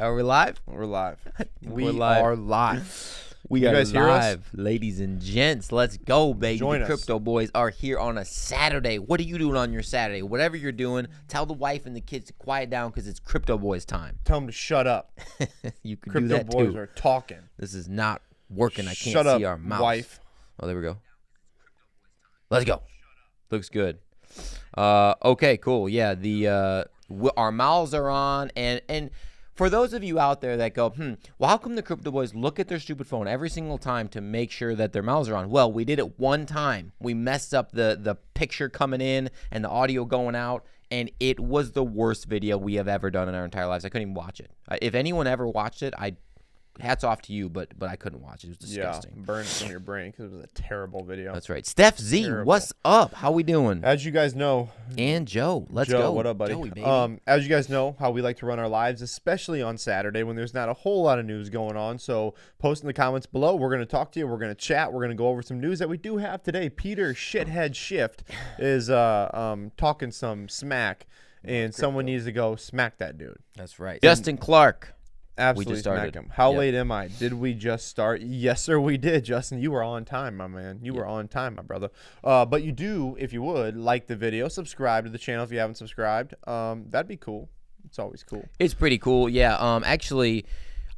Are we live? We're live. We're live. Are live. We You are guys hear us? live, ladies and gents. Let's go, baby. Join the us. Crypto Boys are here on a Saturday. What are you doing on your Saturday? Whatever you're doing, tell the wife and the kids to quiet down because it's Crypto Boys time. Tell them to shut up. You can Crypto do that boys too. are talking. This is not working. I can't Shut up, see our mouse. wife. Oh, there we go. Let's go. Looks good. Okay, cool. Yeah, our mouths are on, and for those of you out there that go, well, how come the Crypto Boys look at their stupid phone every single time to make sure that their mouths are on? Well, we did it one time. We messed up the picture coming in and the audio going out, and it was the worst video we have ever done in our entire lives. I couldn't even watch it. If anyone ever watched it, hats off to you, but I couldn't watch it. It was disgusting. Yeah, burn it from your brain because it was a terrible video. That's right. Steph Z, Terrible. what's up? How we doing? As you guys know, And Joe, let's Joe, go. what up, buddy? Joey, baby. As you guys know, how we like to run our lives, especially on Saturday when there's not a whole lot of news going on. So post in the comments below. We're going to talk to you. We're going to chat. We're going to go over some news that we do have today. Peter Shithead Shift is talking some smack, and someone needs to go smack that dude. That's right. Justin Clark. Absolutely just started. smack him. How Yep. late am I? Did we just start? Yes, sir, we did. Justin, you were on time, my man. You were on time, my brother. But you do, if you would, like the video, subscribe to the channel if you haven't subscribed. That'd be cool. It's always cool. It's pretty cool. Yeah. Actually,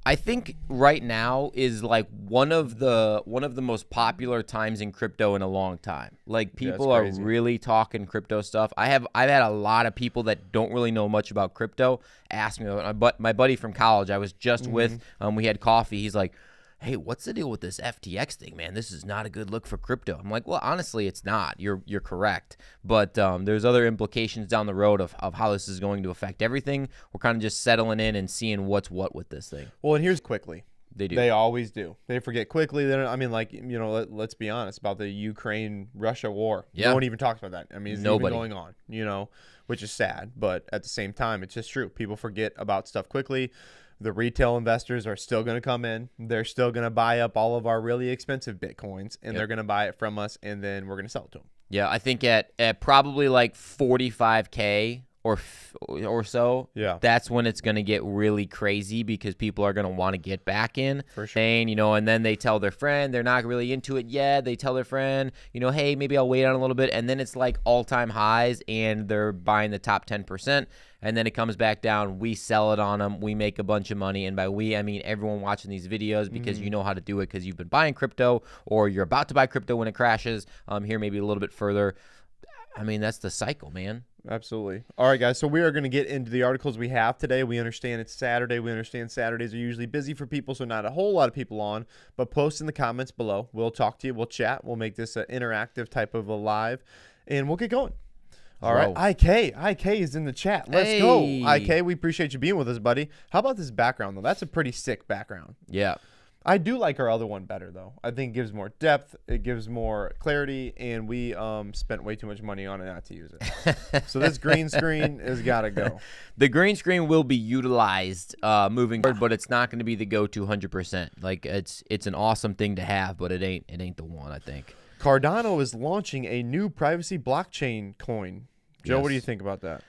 I think right now is like one of the most popular times in crypto in a long time. Like people are crazy. really talking crypto stuff. I've had a lot of people that don't really know much about crypto ask me about it. But my buddy from college, I was just with, we had coffee. He's like, hey, what's the deal with this FTX thing, man? This is not a good look for crypto. I'm like, well, honestly, it's not. You're correct. But there's other implications down the road of how this is going to affect everything. We're kind of just settling in and seeing what's what with this thing. Well, and here's quickly. They do. They always do. They forget quickly. They don't, I mean, like, you know, let's be honest about the Ukraine-Russia war. Yeah. No one even talks about that. I mean, it's Nobody. even going on, you know, which is sad. But at the same time, it's just true. People forget about stuff quickly. The retail investors are still going to come in. They're still going to buy up all of our really expensive Bitcoins, and they're going to buy it from us, and then we're going to sell it to them. Yeah, I think at probably like 45K or so, Yeah. that's when it's going to get really crazy because people are going to want to get back in. For sure. And, and then they tell their friend they're not really into it yet. They tell their friend, hey, maybe I'll wait on a little bit. And then it's like all-time highs, and they're buying the top 10%. And then it comes back down. We sell it on them. We make a bunch of money. And by we, I mean everyone watching these videos because you know how to do it because you've been buying crypto or you're about to buy crypto when it crashes. Here maybe a little bit further. I mean, that's the cycle, man. Absolutely. All right, guys. So we are going to get into the articles we have today. We understand it's Saturday. We understand Saturdays are usually busy for people, so not a whole lot of people on. But post in the comments below. We'll talk to you. We'll chat. We'll make this an interactive type of a live, and we'll get going. All right. IK is in the chat. Let's go. IK, we appreciate you being with us, buddy. How about this background, though? That's a pretty sick background. Yeah. I do like our other one better, though. I think it gives more depth. It gives more clarity, and we spent way too much money on it not to use it. So this green screen has got to go. The green screen will be utilized moving forward, but it's not going to be the go-to 100%. Like it's an awesome thing to have, but it ain't the one, I think. Cardano is launching a new privacy blockchain coin. Joe, Yes. what do you think about that?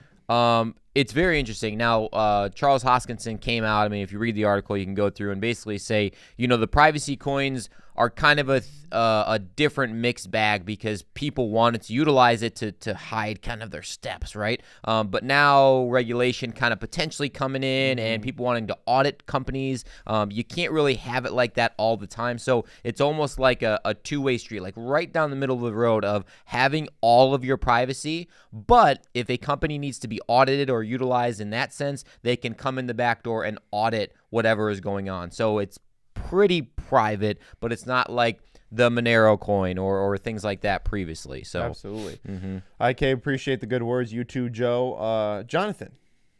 It's very interesting. Now, Charles Hoskinson came out. I mean, if you read the article, you can go through and basically say, the privacy coins are kind of a different mixed bag because people wanted to utilize it to hide kind of their steps, right? But now regulation kind of potentially coming in and people wanting to audit companies. You can't really have it like that all the time. So it's almost like a two-way street, like right down the middle of the road of having all of your privacy. But if a company needs to be audited or utilized in that sense, they can come in the back door and audit whatever is going on. So it's pretty private, but it's not like the Monero coin or things like that previously. So Absolutely. IK, appreciate the good words. You too, Joe. Jonathan,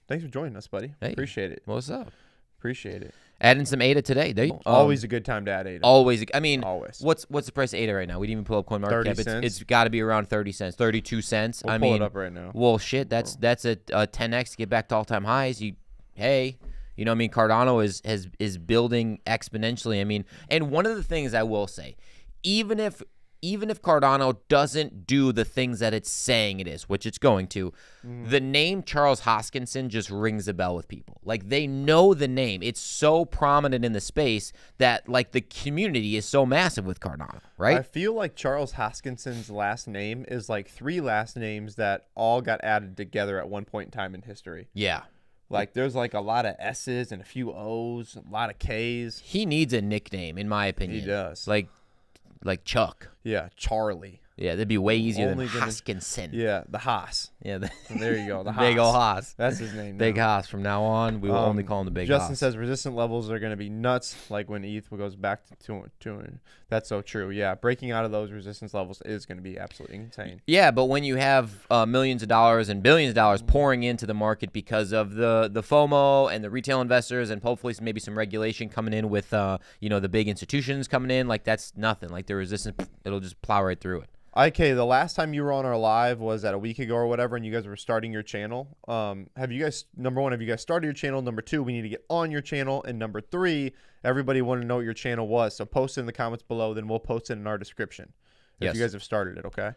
thanks for joining us, buddy. Hey, appreciate it. what's up? Appreciate it. Adding some ADA today. There you go. Always a good time to add ADA. Always. I mean, Always. What's the price of ADA right now? We didn't even pull up CoinMarketCap. 30 cents. It's got to be around 30 cents, 32 cents. We'll pull it up right now. Well, shit, that's a 10x to get back to all-time highs. Cardano is building exponentially. I mean, and one of the things I will say, even if even if Cardano doesn't do the things that it's saying it is, which it's going to, the name Charles Hoskinson just rings a bell with people. Like, they know the name. It's so prominent in the space that, like, the community is so massive with Cardano, right? I feel like Charles Hoskinson's last name is like 3 last names that all got added together at one point in time in history. Yeah. Like, there's like a lot of S's and a few O's, a lot of K's. He needs a nickname, in my opinion. He does. Like Chuck. Yeah, Charlie. Yeah, that'd be way easier Only than gonna- Hoskinson. Yeah, the Haas. Yeah, There you go. The Haas. Big ol' Haas. That's his name. Big now. Haas. From now on, we will only call him the Big Justin Haas. says resistant levels are going to be nuts, like when ETH goes back to 200. That's so true. Yeah, breaking out of those resistance levels is going to be absolutely insane. Yeah, but when you have millions of dollars and billions of dollars pouring into the market because of the FOMO and the retail investors and hopefully maybe some regulation coming in with the big institutions coming in, like, that's nothing. Like, the resistance, it'll just plow right through it. IK, the last time you were on our live was at a week ago or whatever, and you guys were starting your channel. Have you guys, number 1, have you guys started your channel? Number 2, we need to get on your channel. And number 3, everybody wanted to know what your channel was. So post it in the comments below, then we'll post it in our description if Yes. you guys have started it, okay?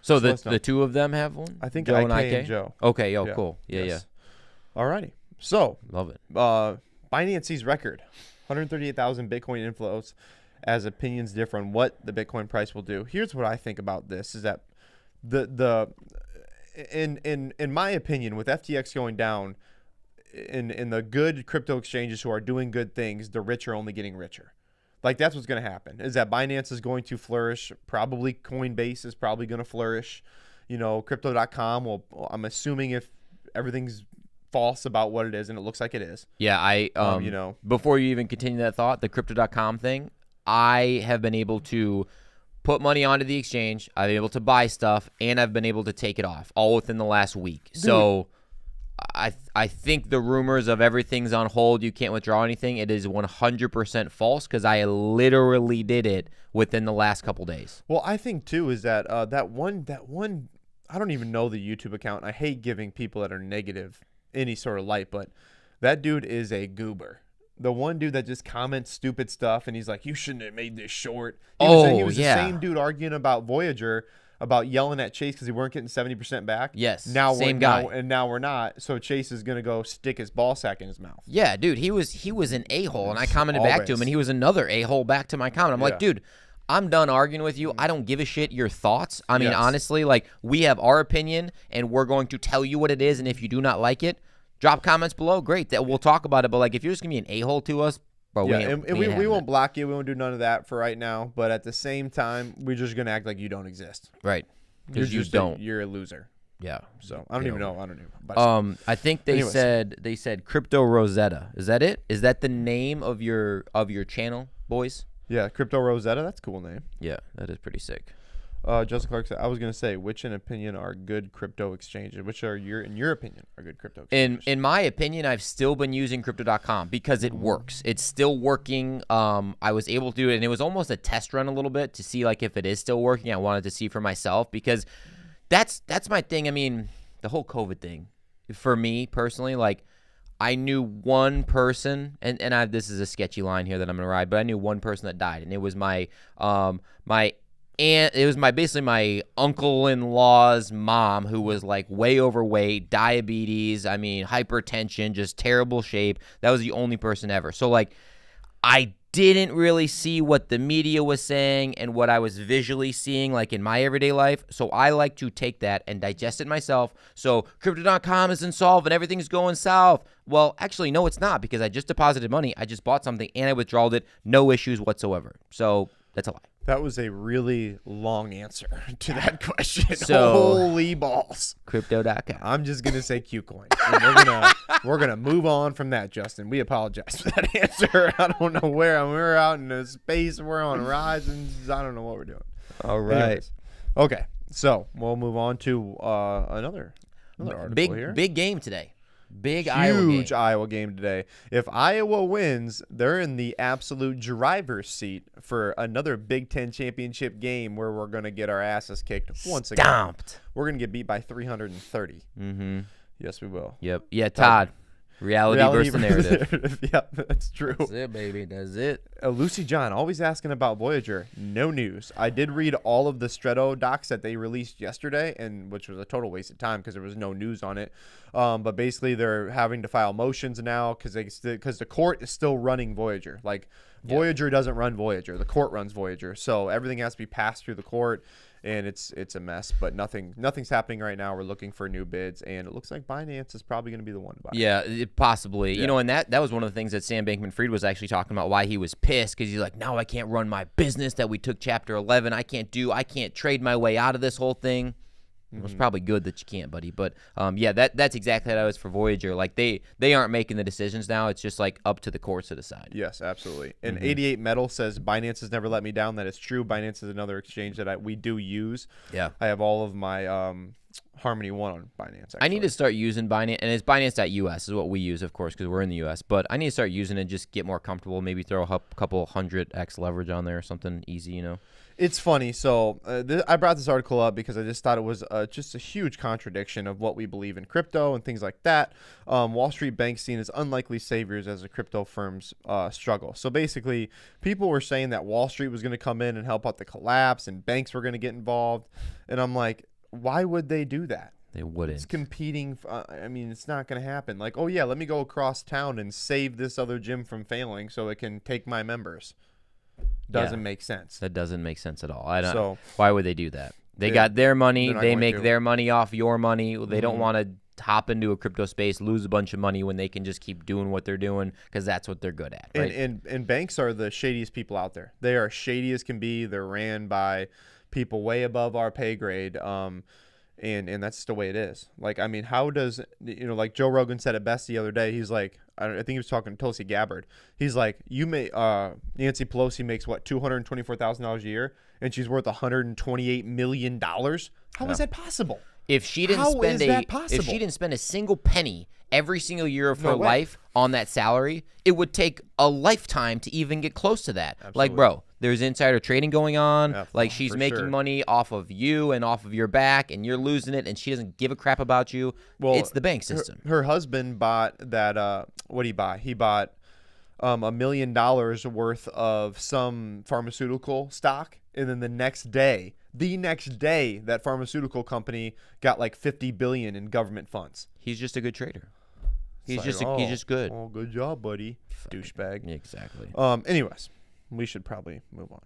So let us know. the two of them have one? I think Joe IK and and Joe. Okay, Yeah. cool. Yeah, Yes. Alrighty. So, Love it. Binance sees record 138,000 Bitcoin inflows as opinions differ on what the Bitcoin price will do. Here's what I think about this: is that in my opinion, with FTX going down, in the good crypto exchanges who are doing good things, the rich are only getting richer. Like, that's what's going to happen. Is that Binance is going to flourish? Probably Coinbase is probably going to flourish. Crypto.com will. I'm assuming if everything's false about what it is, and it looks like it is. Yeah, before you even continue that thought, the Crypto.com thing, I have been able to put money onto the exchange. I've been able to buy stuff, and I've been able to take it off all within the last week. Dude. So I think the rumors of everything's on hold, you can't withdraw anything, it is 100% false, because I literally did it within the last couple days. Well, I think too is that that one I don't even know the YouTube account. I hate giving people that are negative any sort of light, but that dude is a goober. The one dude that just comments stupid stuff, and he's like, "You shouldn't have made this short." He was the same dude arguing about Voyager, about yelling at Chase because he weren't getting 70% back. Yes, same guy. Now we're not. So Chase is gonna go stick his ball sack in his mouth. Yeah, dude, he was an a-hole, and I commented back to him, and he was another a-hole back to my comment. I'm like, dude, I'm done arguing with you. I don't give a shit your thoughts. I mean, honestly, like, we have our opinion, and we're going to tell you what it is, and if you do not like it, drop comments below. Great, that we'll talk about it. But, like, if you're just gonna be an a-hole to us, bro, we won't block you. We won't do none of that for right now. But at the same time, we're just gonna act like you don't exist. Right. Because you don't. You're a loser. Yeah. So I don't even know. But I think they said Crypto Rosetta. Is that it? Is that the name of your channel, boys? Yeah, Crypto Rosetta. That's a cool name. Yeah, that is pretty sick. Justin Clark said, I was going to say, which in opinion are good crypto exchanges? Which are in your opinion are good crypto exchanges? In my opinion, I've still been using Crypto.com because it works. It's still working. I was able to do it, and it was almost a test run a little bit to see, like, if it is still working. I wanted to see for myself because that's my thing. I mean, the whole COVID thing, for me personally, like, I knew one person, and this is a sketchy line here that I'm gonna ride, but I knew one person that died, and it was my it was basically my uncle-in-law's mom, who was, like, way overweight, diabetes, I mean, hypertension, just terrible shape. That was the only person ever. So, like, I didn't really see what the media was saying and what I was visually seeing, like, in my everyday life. So I like to take that and digest it myself. So Crypto.com is insolvent, everything's going south. Well, actually, no, it's not, because I just deposited money. I just bought something and I withdrawed it. No issues whatsoever. So that's a lie. That was a really long answer to that question. So, holy balls. Crypto.com. I'm just going to say Qcoin. And we're gonna move on from that, Justin. We apologize for that answer. I don't know where. We're out in the space. We're on horizons. I don't know what we're doing. All right. Anyways. Okay. So we'll move on to another article here. Big game today. Huge Iowa game today. If Iowa wins, they're in the absolute driver's seat for another Big Ten championship game where we're going to get our asses kicked once again. Stomped. We're going to get beat by 330. Mm-hmm. Yes, we will. Yep. Yeah, Todd. Reality versus the narrative. Yep, that's true. That's it, baby. That's it. Lucy John, always asking about Voyager. No news. I did read all of the Stretto docs that they released yesterday, and which was a total waste of time because there was no news on it. But basically, they're having to file motions now because the court is still running Voyager. Like, Voyager doesn't run Voyager. The court runs Voyager. So everything has to be passed through the court. And it's a mess, but nothing's happening right now. We're looking for new bids, and it looks like Binance is probably going to be the one to buy. Yeah, possibly. Yeah. You know, and that was one of the things that Sam Bankman-Fried was actually talking about, why he was pissed, because he's like, now I can't run my business that we took Chapter 11. I can't trade my way out of this whole thing. It was probably good that you can't, buddy. But yeah, that's exactly how it was for Voyager. Like they aren't making the decisions now. It's just like up to the courts to decide. Yes, absolutely. And 88 Metal says Binance has never let me down. That is true. Binance is another exchange that we do use. Yeah, I have all of my Harmony One on Binance. Actually. I need to start using Binance, and it's Binance.us is what we use, of course, because we're in the U.S. But I need to start using it, just get more comfortable. Maybe throw a couple 100x leverage on there or something easy, you know. It's funny. So I brought this article up because I just thought it was just a huge contradiction of what we believe in crypto and things like that. Wall Street banks seen as unlikely saviors as the crypto firms struggle. So basically, people were saying that Wall Street was going to come in and help out the collapse and banks were going to get involved. And I'm like, why would they do that? They wouldn't. It's competing. I mean, it's not going to happen. Like, oh, yeah, let me go across town and save this other gym from failing so it can take my members. Doesn't make sense. That doesn't make sense at all. I don't. So, why would they do that? They got their money. They make to. their money off your money. They don't want to hop into a crypto space, lose a bunch of money when they can just keep doing what they're doing because that's what they're good at. Right? And banks are the shadiest people out there. They are shady as can be. They're ran by people way above our pay grade. And that's just the way it is. Like, I mean, how does, like Joe Rogan said it best the other day. He's like, I think he was talking to Tulsi Gabbard. He's like, Nancy Pelosi makes what, $224,000 a year, and she's worth $128 million. How is that possible? If she didn't spend a single penny every single year of her life on that salary, it would take a lifetime to even get close to that. Absolutely. Like, bro, there's insider trading going on. Yeah, like, she's making money off of you and off of your back, and you're losing it, and she doesn't give a crap about you. Well, it's the bank system. Her husband bought that. What did he buy? He bought $1 million worth of some pharmaceutical stock, and then the next day, that pharmaceutical company got like $50 billion in government funds. He's just a good trader. He's just good. Oh, good job, buddy. Douchebag. Exactly. Anyways, we should probably move on.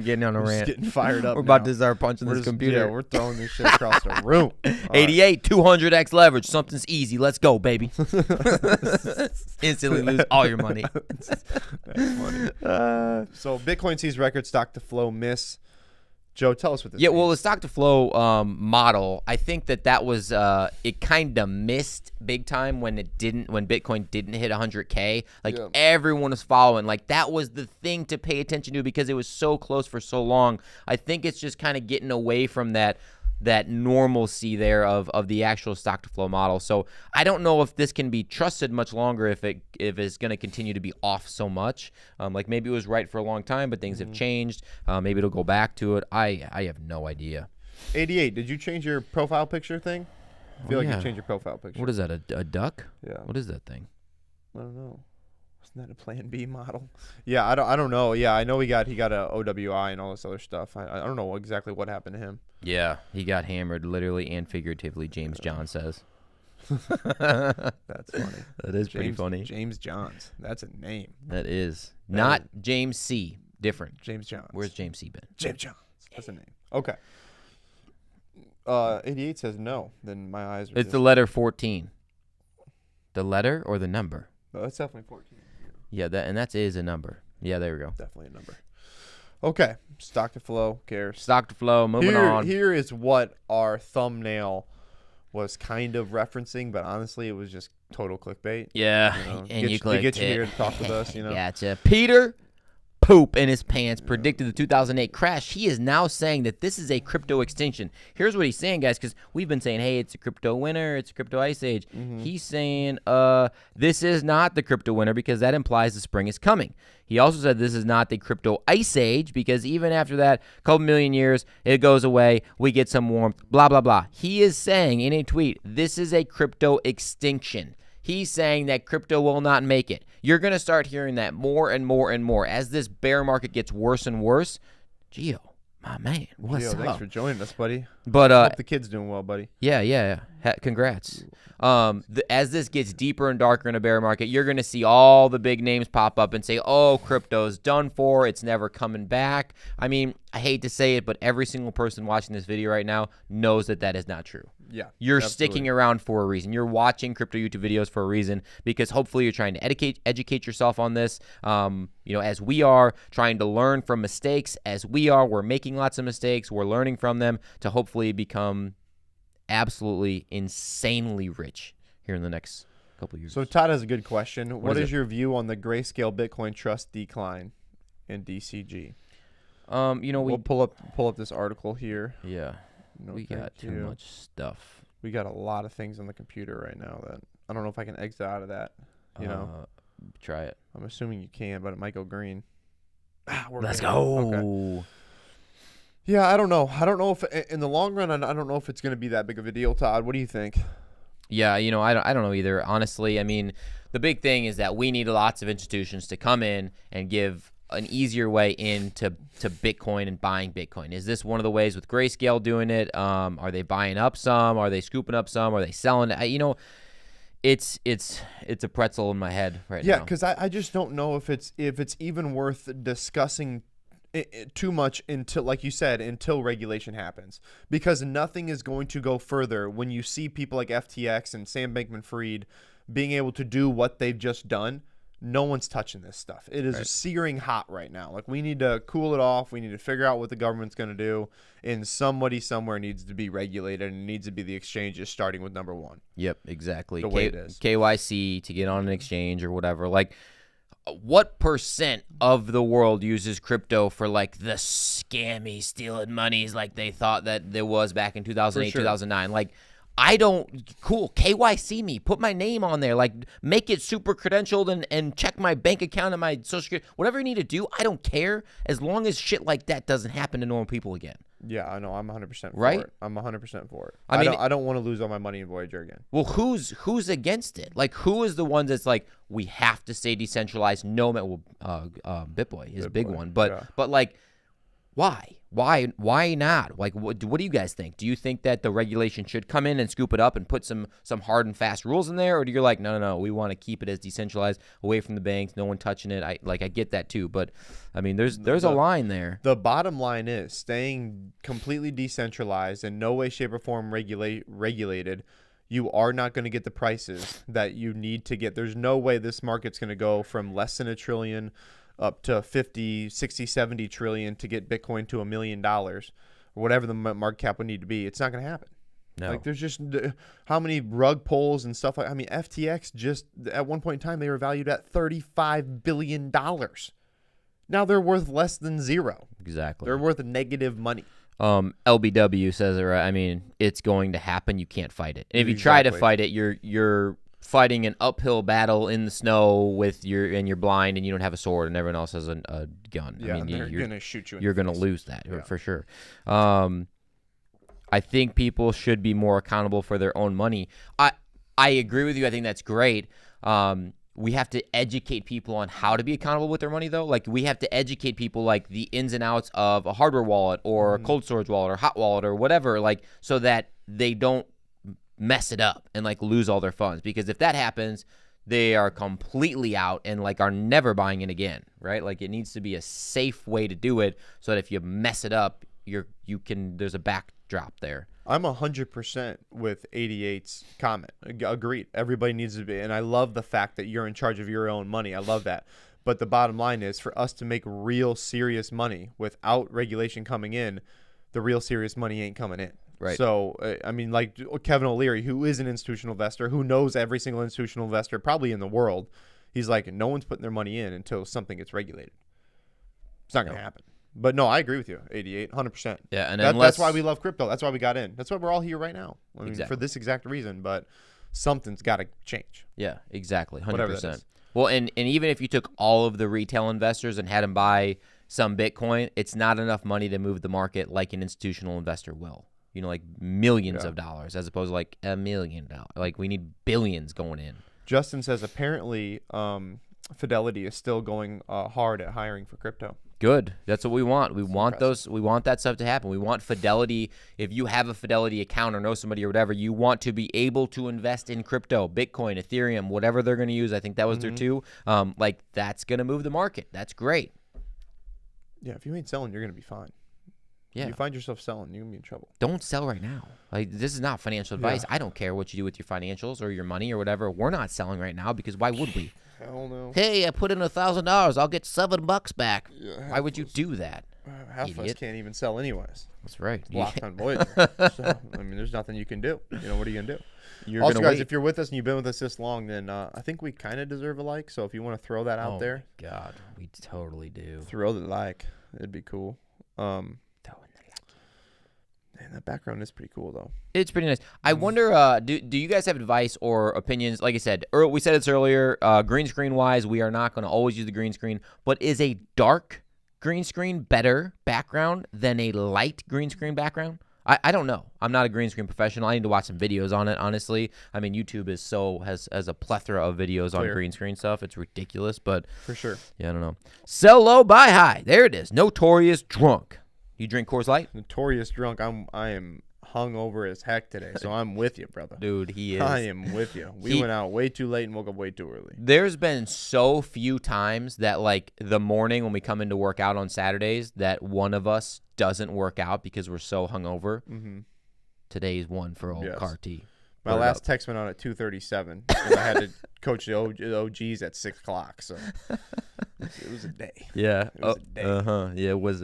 Getting on a rant. Getting fired up. We're about to start punching this computer. Yeah, we're throwing this shit across the room. 88, 200x leverage. Something's easy. Let's go, baby. Instantly lose all your money. That's funny. So Bitcoin sees record stock to flow miss. Joe, tell us what this means. Well, the stock to flow model, I think that was it kind of missed big time when Bitcoin didn't hit 100K. Like everyone was following. Like that was the thing to pay attention to because it was so close for so long. I think it's just kind of getting away from that normalcy there of the actual stock to flow model. So I don't know if this can be trusted much longer if it's going to continue to be off so much. Like maybe it was right for a long time, but things have changed. Maybe it'll go back to it. I have no idea. 88, did you change your profile picture thing? I feel like you changed your profile picture. What is that, a duck? Yeah. What is that thing? I don't know. Isn't that a Plan B model? Yeah, I don't know. Yeah, I know he got a OWI and all this other stuff. I don't know exactly what happened to him. Yeah, he got hammered literally and figuratively, James John says. That's funny. That is pretty funny. James Johns. That's a name. That is. Not James C. Different. James Johns. Where's James C. been? James Johns. That's a name. Okay. 88 says no. Then my eyes are It's the letter 14. The letter or the number? No, that's definitely 14. Yeah, that is a number. Yeah, there we go. Definitely a number. Okay. Stock to flow. Cares. Stock to flow. Moving on. Here is what our thumbnail was kind of referencing, but honestly, it was just total clickbait. Yeah, and you clicked to get you here to talk with us. Gotcha. Peter Poop in his pants predicted the 2008 crash. He is now saying that this is a crypto extinction. Here's what he's saying, guys, because we've been saying, hey, it's a crypto winter, it's a crypto ice age. He's saying this is not the crypto winter because that implies the spring is coming. He also said this is not the crypto ice age because even after that couple million years, it goes away, we get some warmth, blah, blah, blah. He is saying in a tweet, this is a crypto extinction. He's saying that crypto will not make it. You're going to start hearing that more and more and more as this bear market gets worse and worse. Gio, my man, what's up? Thanks for joining us, buddy. But hope the kid's doing well, buddy. Yeah. Congrats. As this gets deeper and darker in a bear market, you're going to see all the big names pop up and say, oh, crypto's done for. It's never coming back. I mean, I hate to say it, but every single person watching this video right now knows that that is not true. Yeah, you're absolutely. Sticking around for a reason. You're watching crypto YouTube videos for a reason because hopefully you're trying to educate yourself on this. As we are trying to learn from mistakes, we're making lots of mistakes. We're learning from them to hopefully become absolutely insanely rich here in the next couple of years. So Todd has a good question. What is your view on the Grayscale Bitcoin Trust decline in DCG? We'll pull up this article here. Yeah. We got too much stuff. We got a lot of things on the computer right now that I don't know if I can exit out of that. Try it. I'm assuming you can, but it might go green. Let's go. Okay. Yeah, I don't know. I don't know if in the long run, I don't know if it's going to be that big of a deal, Todd. What do you think? Yeah, I don't know either. Honestly, I mean, the big thing is that we need lots of institutions to come in and give an easier way into Bitcoin and buying Bitcoin. Is this one of the ways with Grayscale doing it? Are they buying up some? Are they scooping up some? Are they selling it? It's a pretzel in my head right now. Yeah, because I just don't know if it's even worth discussing too much until, like you said, until regulation happens, because nothing is going to go further when you see people like FTX and Sam Bankman-Fried being able to do what they've just done. No one's touching this stuff. It is searing hot right now. Like, we need to cool it off. We need to figure out what the government's going to do, and somebody somewhere needs to be regulated, and it needs to be the exchanges, starting with number one. Yep, exactly. The way it is. KYC to get on an exchange or whatever. Like, what % of the world uses crypto for like the scammy stealing monies like they thought that there was back in 2008, 2009? Like, cool, KYC me, put my name on there, like make it super credentialed and check my bank account and my social security, whatever you need to do. I don't care as long as shit like that doesn't happen to normal people again. Yeah, I know. I'm 100% for right? it. I'm 100% for it. I don't want to lose all my money in Voyager again. Well, who's against it? Like, who is the one that's like, we have to stay decentralized? No matter. BitBoy is a big one, but like, why? Why not? Like, what do you guys think? Do you think that the regulation should come in and scoop it up and put some hard and fast rules in there, or do you like, no, we want to keep it as decentralized, away from the banks, no one touching it? I get that too, but I mean, there's a line there. The bottom line is staying completely decentralized, in no way, shape, or form regulated. You are not going to get the prices that you need to get. There's no way this market's going to go from less than $1 trillion up to 50, 60, 70 trillion to get Bitcoin to $1 million or whatever the market cap would need to be. It's not going to happen. No. Like, there's just how many rug pulls and stuff. I mean, FTX just at one point in time, they were valued at $35 billion. Now they're worth less than zero. Exactly. They're worth negative money. LBW says it right. I mean, it's going to happen. You can't fight it. And if you try to fight it, you're fighting an uphill battle in the snow with you're blind and you don't have a sword and everyone else has a gun. Yeah, I mean, they're going to shoot you. You're going to lose that for sure. I think people should be more accountable for their own money. I agree with you. I think that's great. We have to educate people on how to be accountable with their money, though. Like, we have to educate people, like, the ins and outs of a hardware wallet or a cold storage wallet or hot wallet or whatever, like, so that they don't mess it up and, like, lose all their funds. Because if that happens, they are completely out and, like, are never buying it again, right? Like, it needs to be a safe way to do it so that if you mess it up, there's a backdrop there. I'm 100% with 88's comment. Agreed. Everybody needs to be. And I love the fact that you're in charge of your own money. I love that. But the bottom line is, for us to make real serious money without regulation coming in, the real serious money ain't coming in. Right. So, I mean, like Kevin O'Leary, who is an institutional investor, who knows every single institutional investor probably in the world, he's like, no one's putting their money in until something gets regulated. It's not going to happen. But no, I agree with you, 88, 100%. Yeah, and that's why we love crypto. That's why we got in. That's why we're all here right now. I mean, exactly. For this exact reason. But something's got to change. Yeah, exactly, 100%. Whatever that is. Well, and even if you took all of the retail investors and had them buy some Bitcoin, it's not enough money to move the market like an institutional investor will. Like millions of dollars as opposed to like $1 million. Like, we need billions going in. Justin says apparently Fidelity is still going hard at hiring for crypto. Good. That's what we want. We want impressive. those. We want that stuff to happen. We want Fidelity. If you have a Fidelity account or know somebody or whatever, you want to be able to invest in crypto, Bitcoin, Ethereum, whatever they're going to use. I think that was their two. Like that's going to move the market. That's great. Yeah, if you ain't selling, you're gonna be fine. Yeah. If you find yourself selling, you're gonna be in trouble. Don't sell right now. Like this is not financial advice. I don't care what you do with your financials or your money or whatever. We're not selling right now because why would we? Hell no. Hey, I put in $1,000. I'll get $7 back. Yeah, Why would you do that? Half of us can't even sell anyways. That's right. Blocked on Voyager. So, I mean, there's nothing you can do. You know, what are you gonna do? You're Also, gonna guys, wait. if you're with us and you've been with us this long, then I think we kind of deserve a like. So if you want to throw that out there, my God, we totally do. throw the like. It'd be cool. Throwing the like. Man, that background is pretty cool though. It's pretty nice. I wonder, do you guys have advice or opinions? Like I said, we said this earlier, green screen wise, we are not going to always use the green screen, but is a dark green screen better background than a light green screen background? I don't know. I'm not a green screen professional. I need to watch some videos on it, honestly. I mean, YouTube has a plethora of videos on green screen stuff. It's ridiculous, but For sure. yeah, I don't know. Sell low, buy high. There it is. Notorious drunk. You drink Coors Light? Notorious drunk. I am hung over as heck today, so I'm with you, brother. Dude, he is. I am with you. We went out way too late and woke up way too early. There's been so few times that, like, the morning when we come in to work out on Saturdays that one of us doesn't work out because we're so hungover. Mm-hmm. Today's one for old Carty. My last text went out at 2:37 because I had to coach the OGs at 6 o'clock. So it was a day. Yeah. It was a day. Yeah, it was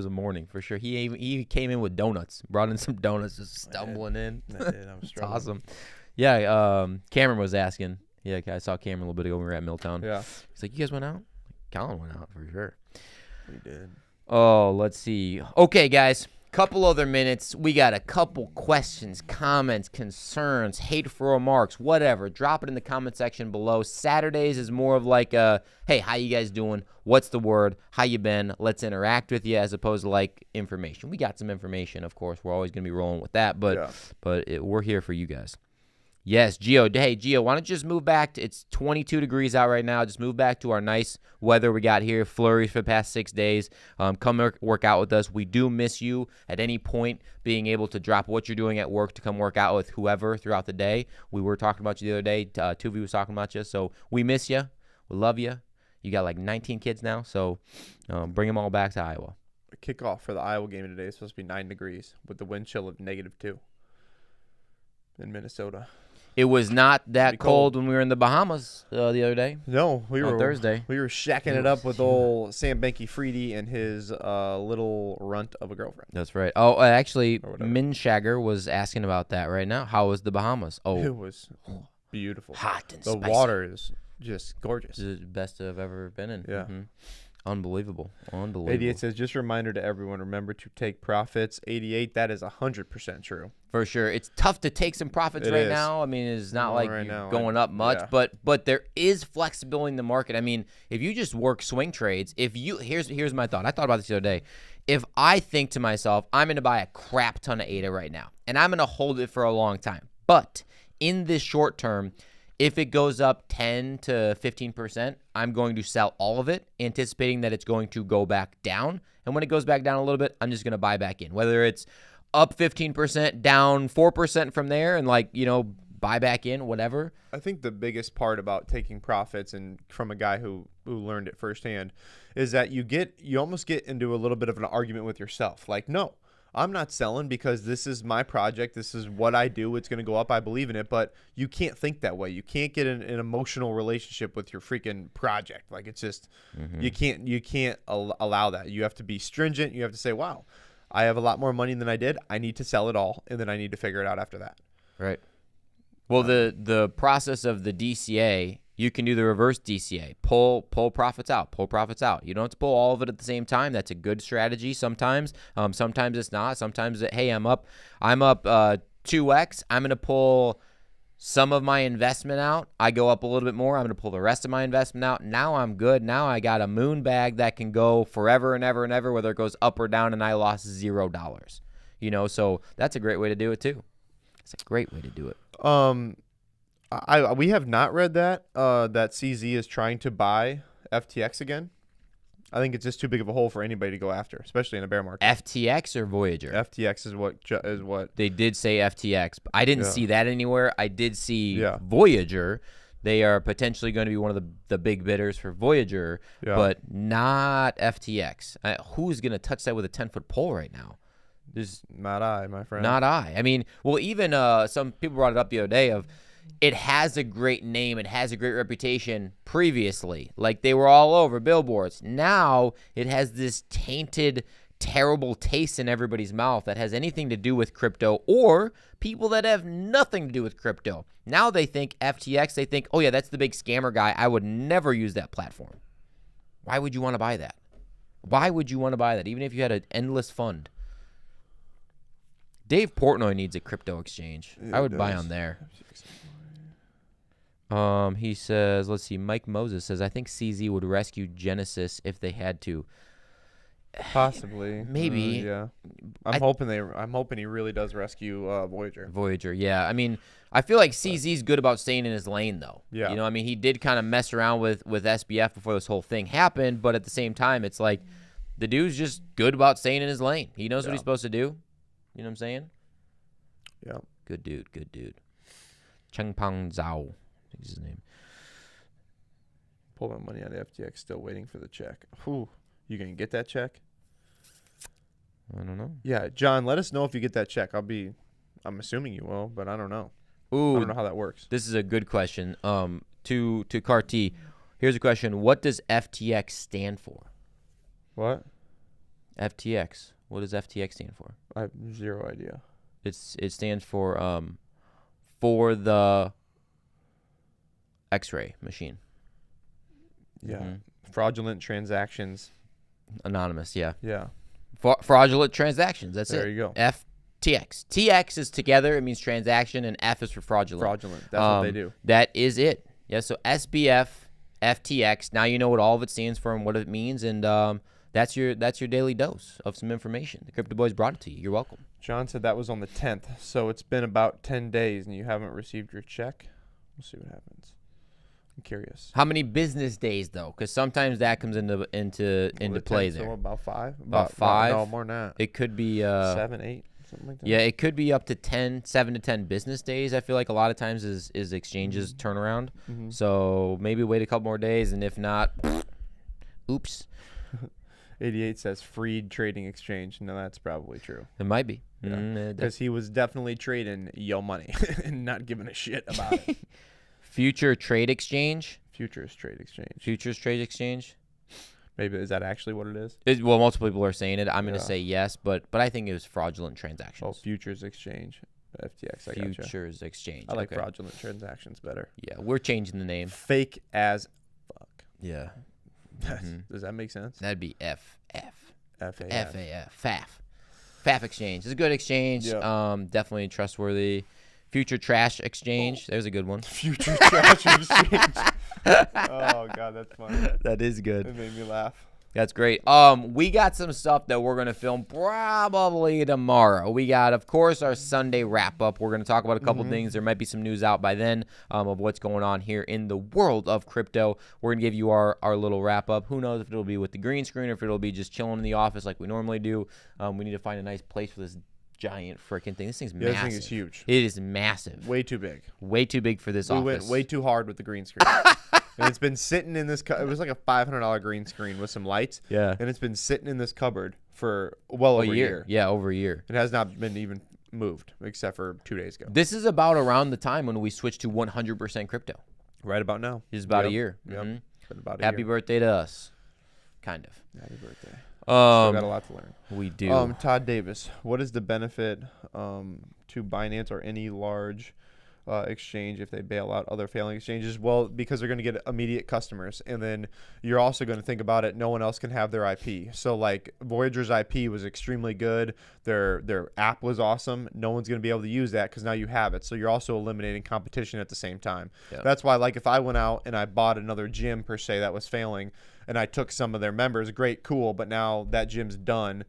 a morning for sure. He came in with donuts. Brought in some donuts, just stumbling in. I did. I was It's struggling. awesome. Yeah. Cameron was asking. Yeah, I saw Cameron a little bit ago when we were at Milltown. Yeah. He's like, "You guys went out?" Colin went out for sure. We did. Oh, let's see. Okay, guys. Couple other minutes. We got a couple questions, comments, concerns, hateful remarks, whatever. Drop it in the comment section below. Saturdays is more of like a, hey, how you guys doing? What's the word? How you been? Let's interact with you, as opposed to like information. We got some information, of course. We're always going to be rolling with that, but we're here for you guys. Yes, Gio. Hey, Gio, why don't you just move back? It's 22 degrees out right now. Just move back to our nice weather we got here. Flurries for the past 6 days. Come work out with us. We do miss you at any point, being able to drop what you're doing at work to come work out with whoever throughout the day. We were talking about you the other day. Tuvi was talking about you. So we miss you. We love you. You got like 19 kids now, so bring them all back to Iowa. Kickoff for the Iowa game today is supposed to be 9 degrees with the wind chill of -2 in Minnesota. It was not that Pretty cold. when we were in the Bahamas the other day. No, we were On Thursday. We were shacking it up with old Sam Banky-Freedy and his little runt of a girlfriend. That's right. Oh, actually, Or whatever. Min Shagger was asking about that right now. How was the Bahamas? Oh, It was beautiful. hot and The spicy. water is just gorgeous. It's the best I've ever been in. Yeah. Unbelievable. 88 says, just a reminder to everyone, remember to take profits. 88, that is 100% true. For sure. It's tough to take some profits It right is. now. I mean, it's not like right you're now, going up much, yeah. but there is flexibility in the market. I mean, if you just work swing trades, here's my thought. I thought about this the other day. If I think to myself, I'm going to buy a crap ton of ADA right now, and I'm going to hold it for a long time. But in this short term, if it goes up 10 to 15%, I'm going to sell all of it, anticipating that it's going to go back down. And when it goes back down a little bit, I'm just going to buy back in. Whether it's up 15%, down 4% from there, and buy back in, whatever. I think the biggest part about taking profits, and from a guy who learned it firsthand, is that you almost get into a little bit of an argument with yourself. Like, no, I'm not selling because this is my project. This is what I do. It's going to go up. I believe in it. But you can't think that way. You can't get an emotional relationship with your freaking project. Like, it's just you can't allow that. You have to be stringent. You have to say, wow, I have a lot more money than I did. I need to sell it all, and then I need to figure it out after that. Right. Well, the process of the DCA, you can do the reverse DCA. Pull profits out. Pull profits out. You don't have to pull all of it at the same time. That's a good strategy sometimes. Sometimes it's not. Sometimes, hey, I'm up 2x. I'm going to pull some of my investment out. I go up a little bit more. I'm going to pull the rest of my investment out. Now I'm good. Now I got a moon bag that can go forever and ever and ever, whether it goes up or down, and I lost $0. So that's a great way to do it too. It's a great way to do it. We have not read that that CZ is trying to buy FTX again. I think it's just too big of a hole for anybody to go after, especially in a bear market. FTX or Voyager? FTX is what They did say FTX. But I didn't see that anywhere. I did see Voyager. They are potentially going to be one of the big bidders for Voyager, but not FTX. Who's going to touch that with a 10-foot pole right now? There's not I, my friend. Not I. I mean, well, even some people brought it up the other day of it has a great name. It has a great reputation previously. Like they were all over billboards. Now it has this tainted, terrible taste in everybody's mouth that has anything to do with crypto or people that have nothing to do with crypto. Now they think FTX, they think, oh yeah, that's the big scammer guy. I would never use that platform. Why would you want to buy that? Why would you want to buy that? Even if you had an endless fund. Dave Portnoy needs a crypto exchange. I would buy on there. He says, let's see, Mike Moses says, I think CZ would rescue Genesis if they had to. Possibly. Maybe. Yeah. I'm hoping he really does rescue Voyager. Voyager, yeah. I mean, I feel like CZ's good about staying in his lane, though. Yeah. You know, I mean, he did kind of mess around with SBF before this whole thing happened, but at the same time, it's like the dude's just good about staying in his lane. He knows what he's supposed to do. You know what I'm saying? Yeah. Good dude. Good dude. Chengpeng Zhao. I think is his name. Pull my money out of FTX. Still waiting for the check. Whew. You gonna get that check? I don't know. Yeah, John, let us know if you get that check. I'm assuming you will, but I don't know. Ooh, I don't know how that works. This is a good question. To Carti, here's a question. What does FTX stand for? What? FTX. What does FTX stand for? I have zero idea. It stands for the X-ray machine. Yeah. Fraudulent transactions. Anonymous, yeah. Yeah. Fraudulent transactions. That's it. There you go. FTX. TX is together. It means transaction, and F is for fraudulent. Fraudulent. That's what they do. That is it. Yeah, so SBF, FTX. Now you know what all of it stands for and what it means, and that's your daily dose of some information. The Crypto Boys brought it to you. You're welcome. John said that was on the 10th, so it's been about 10 days, and you haven't received your check. We'll see what happens. I'm curious. How many business days though? Because sometimes that comes into play there. So about 5. About 5. No, more than that. It could be 7, 8, something like that. Yeah, it could be up to 7 to 10 business days. I feel like a lot of times is exchanges turnaround. So maybe wait a couple more days, and if not, oops. 88 says Freed Trading Exchange. No, that's probably true. It might be. Because he was definitely trading your money and not giving a shit about it. Future Trade Exchange? Futures Trade Exchange. Futures Trade Exchange? Maybe, is that actually what it is? Well, multiple people are saying it. I'm going to say yes, but I think it was fraudulent transactions. Oh, Futures Exchange. FTX, I gotcha. Futures Exchange. I like fraudulent transactions better. Yeah, we're changing the name. Fake as fuck. Yeah. Does that make sense? That'd be FAF. FAF. FAF Exchange. It's a good exchange. Yeah. Definitely trustworthy. Future Trash Exchange. There's a good one. Future Trash Exchange. Oh, God, that's funny. That is good. It made me laugh. That's great. We got some stuff that we're going to film probably tomorrow. We got, of course, our Sunday wrap-up. We're going to talk about a couple things. There might be some news out by then of what's going on here in the world of crypto. We're going to give you our little wrap-up. Who knows if it'll be with the green screen or if it'll be just chilling in the office like we normally do. We need to find a nice place for this giant freaking thing. This thing's massive. This thing is huge. It is massive. Way too big. Way too big for this office. We went way too hard with the green screen. And it's been sitting in this it was like a $500 green screen with some lights. Yeah. And it's been sitting in this cupboard for over a year. Yeah, over a year. It has not been even moved except for 2 days ago. This is about around the time when we switched to 100% crypto. Right about now. It's about a year. Yep. Been about a Happy year. birthday to us. Kind of. Happy birthday. Still got a lot to learn. We do. Todd Davis, what is the benefit to Binance or any large exchange if they bail out other failing exchanges? Well, because they're going to get immediate customers, and then you're also going to think about it, no one else can have their IP. So like Voyager's IP was extremely good, their app was awesome, no one's going to be able to use that because now you have it. So you're also eliminating competition at the same time. Yep. That's why, like, if I went out and I bought another gym per se that was failing and I took some of their members, great, cool, but now that gym's done,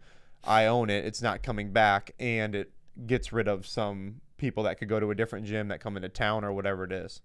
I own it, it's not coming back, and it gets rid of some people that could go to a different gym that come into town or whatever it is.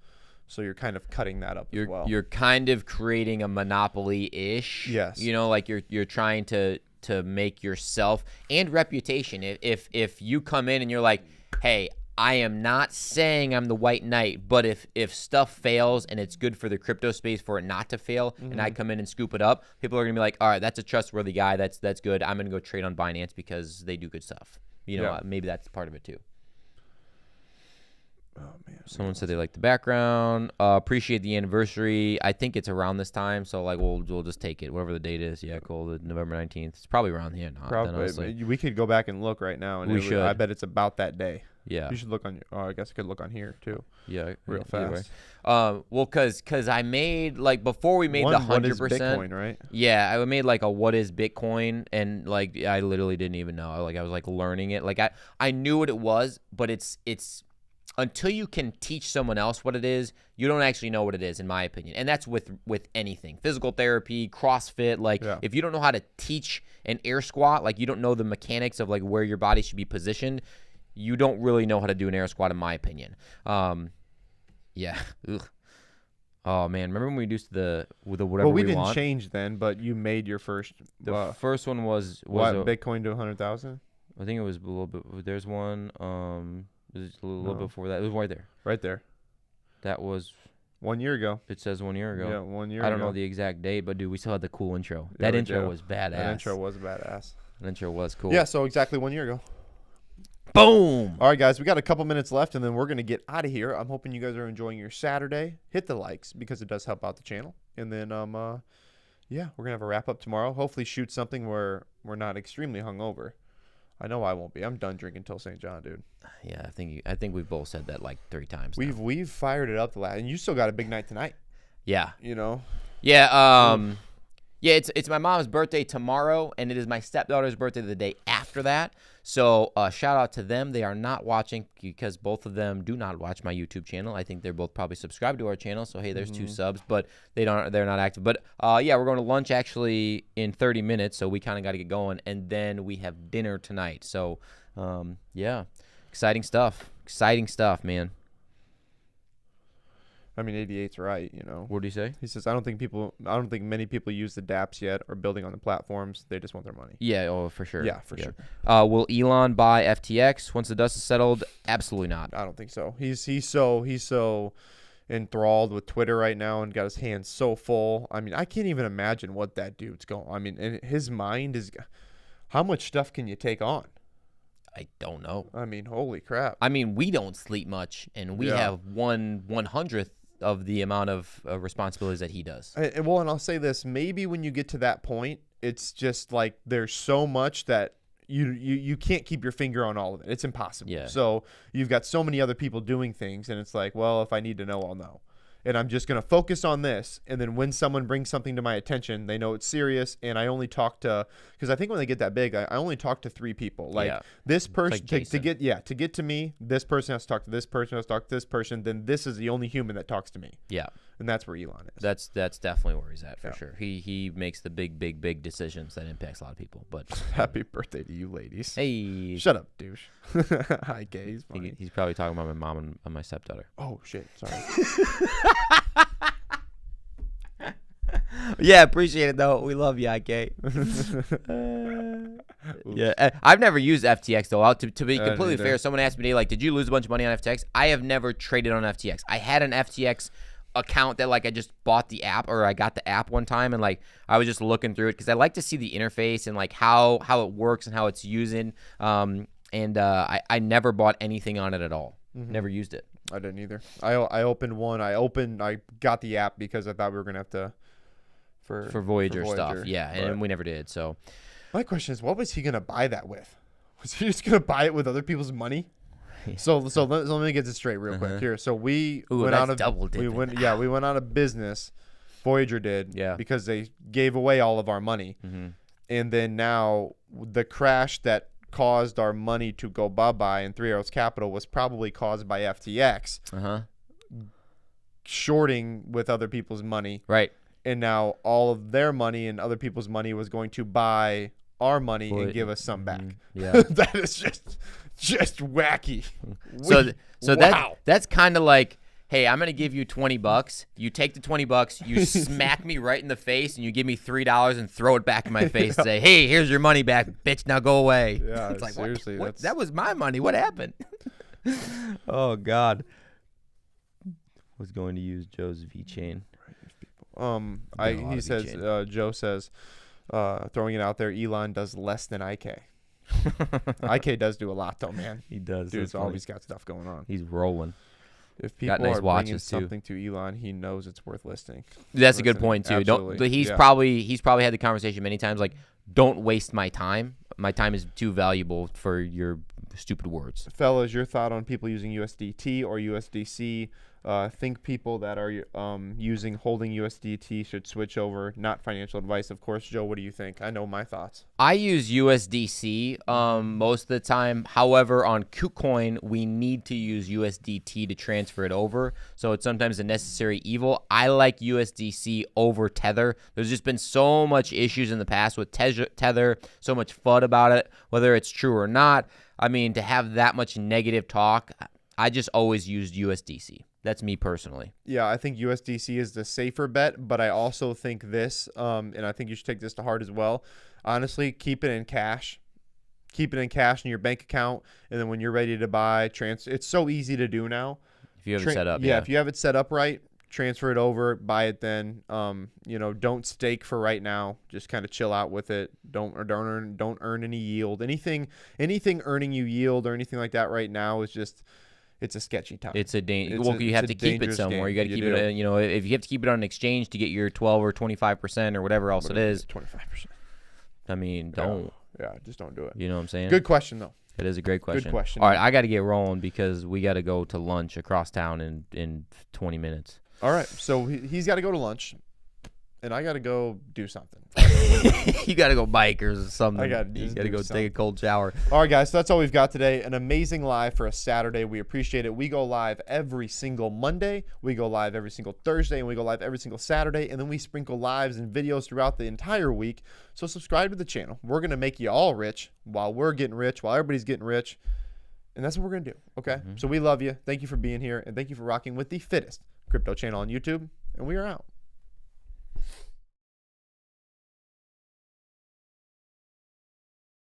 So you're kind of cutting that up as well. You're kind of creating a monopoly-ish. Yes. You know, like you're trying to make yourself and reputation. If you come in and you're like, hey, I am not saying I'm the white knight, but if stuff fails and it's good for the crypto space for it not to fail, and I come in and scoop it up, people are gonna be like, all right, that's a trustworthy guy. That's good. I'm gonna go trade on Binance because they do good stuff. You know, maybe that's part of it too. Oh man. Someone said they like the background. Appreciate the anniversary. I think it's around this time, so like we'll just take it, whatever the date is. Yeah, cool. The November 19th. It's probably around here. Probably. We could go back and look right now, and we should. I bet it's about that day. Yeah. You should look on your. Oh, I guess I could look on here too. Yeah. Real fast. Well, cause I made like before we made the 100%. What is Bitcoin, right? Yeah, I made like a what is Bitcoin, and like I literally didn't even know. Like I was like learning it. Like I knew what it was, but it's until you can teach someone else what it is, you don't actually know what it is, in my opinion. And that's with anything. Physical therapy, CrossFit. Like, if you don't know how to teach an air squat, like you don't know the mechanics of like where your body should be positioned, you don't really know how to do an air squat, in my opinion. Yeah. Ugh. Oh, man. Remember when we used the whatever we want? Well, we didn't change then, but you made your first. The first one was what, Bitcoin to 100,000? I think it was a little bit. There's one. It was a little bit before that. It was right there. Right there. That was 1 year ago. It says 1 year ago. Yeah, 1 year ago. I don't ago. know the exact date, but dude, we still had the cool intro. Yeah, that intro was badass. That intro was badass. That intro was cool. Yeah, so exactly 1 year ago. Boom! All right, guys, we got a couple minutes left, and then we're going to get out of here. I'm hoping you guys are enjoying your Saturday. Hit the likes because it does help out the channel. And then, yeah, we're going to have a wrap-up tomorrow. Hopefully shoot something where we're not extremely hungover. I know I won't be. I'm done drinking till St. John, dude. Yeah, I think we've both said that like 3 times. We've fired it up the last, and you still got a big night tonight. Yeah. You know. Yeah. Yeah. It's my mom's birthday tomorrow, and it is my stepdaughter's birthday the day after that. So shout out to them. They are not watching because both of them do not watch my YouTube channel. I think they're both probably subscribed to our channel. So hey, there's 2 subs, but they're not active. But yeah, we're going to lunch actually in 30 minutes. So we kind of got to get going, and then we have dinner tonight. So yeah, exciting stuff. Exciting stuff, man. I mean, 88's right, you know. What did he say? He says, I don't think many people use the dApps yet or building on the platforms. They just want their money. Yeah, oh, for sure. Yeah, for sure. Will Elon buy FTX once the dust is settled? Absolutely not. I don't think so. He's so enthralled with Twitter right now and got his hands so full. I mean, I can't even imagine what that dude's going. I mean, and his mind is, how much stuff can you take on? I don't know. I mean, holy crap. I mean, we don't sleep much, and we have 1/100th of the amount of responsibilities that he does. And I'll say this, maybe when you get to that point, it's just like there's so much that you can't keep your finger on all of it. It's impossible. Yeah. So you've got so many other people doing things, and it's like, well, if I need to know, I'll know. And I'm just going to focus on this. And then when someone brings something to my attention, they know it's serious. And I only talk to, because I think when they get that big, I only talk to 3 people. Like this person, like to get to me, this person has to talk to this person, has to talk to this person. Then this is the only human that talks to me. Yeah. And that's where Elon is. That's definitely where he's at for sure. He makes the big decisions that impacts a lot of people. But happy birthday to you, ladies. Hey, shut up, douche. Hi, gay. He's probably talking about my mom and my stepdaughter. Oh shit, sorry. Yeah, appreciate it though. We love you, IK. Yeah, I've never used FTX though. To be completely fair, someone asked me today, like, did you lose a bunch of money on FTX? I have never traded on FTX. I had an FTX account that like I just bought the app, or I got the app one time, and like I was just looking through it because I like to see the interface and like how it works and how it's using. And I never bought anything on it at all. Never used it. I didn't either. I opened one. I got the app because I thought we were gonna have to for Voyager stuff. Yeah, and we never did. So my question is, what was he gonna buy that with? Was he just gonna buy it with other people's money? So let me get this straight real quick here. So we went out of we went out of business. Voyager did, because they gave away all of our money, and then now the crash that caused our money to go bye-bye in 3 Arrows Capital was probably caused by FTX shorting with other people's money, right? And now all of their money and other people's money was going to buy our money and give us some back. Yeah. That is just wacky. So Wow. that's kind of like, hey, I'm gonna give you $20. You take the $20, you smack me right in the face, and you give me $3 and throw it back in my face and say, hey, here's your money back, bitch. Now go away. Yeah, it's like, seriously, what? That was my money. What happened? Oh God. Was going to use Joe's V chain. He says, Joe says, throwing it out there, Elon does less than IK. IK does do a lot though, man. He does. Dude's always got stuff going on. He's rolling. If people nice are bringing watches, too. something to Elon, he knows it's worth listing. That's a good point too. Absolutely. He's probably had the conversation many times. Like, don't waste my time. My time is too valuable for your stupid words. Fellas, your thought on people using USDT or USDC? Think people that are holding USDT should switch over. Not financial advice, of course. Joe, what do you think? I know my thoughts. I use USDC most of the time. However, on KuCoin, we need to use USDT to transfer it over. So it's sometimes a necessary evil. I like USDC over Tether. There's just been so much issues in the past with Tether, so much FUD about it, whether it's true or not. I mean, to have that much negative talk, I just always used USDC. That's me personally. Yeah, I think USDC is the safer bet, but I also think this, and I think you should take this to heart as well. Honestly, keep it in cash. Keep it in cash in your bank account, and then when you're ready to buy, transfer. It's so easy to do now. If you have it set up, yeah. If you have it set up right, transfer it over, buy it then. Don't stake for right now. Just kind of chill out with it. Don't earn any yield. Anything earning you yield or anything like that right now is just. It's a sketchy time. It's a you have to keep it somewhere. You got to keep it. If you have to keep it on an exchange to get your 12 or 25% or whatever else it is. 25%. I mean, don't. Yeah, just don't do it. You know what I'm saying? Good question though. It is a great question. Good question. All right, I got to get rolling because we got to go to lunch across town in 20 minutes. All right, so he's got to go to lunch, and I got to go do something. You got to go bike or something. You got to go take a cold shower. All right, guys, so that's all we've got today. An amazing live for a Saturday. We appreciate it. We go live every single Monday. We go live every single Thursday, and we go live every single Saturday. And then we sprinkle lives and videos throughout the entire week. So subscribe to the channel. We're going to make you all rich while we're getting rich, while everybody's getting rich. And that's what we're going to do, okay? So we love you. Thank you for being here, and thank you for rocking with the fittest crypto channel on YouTube. And we are out.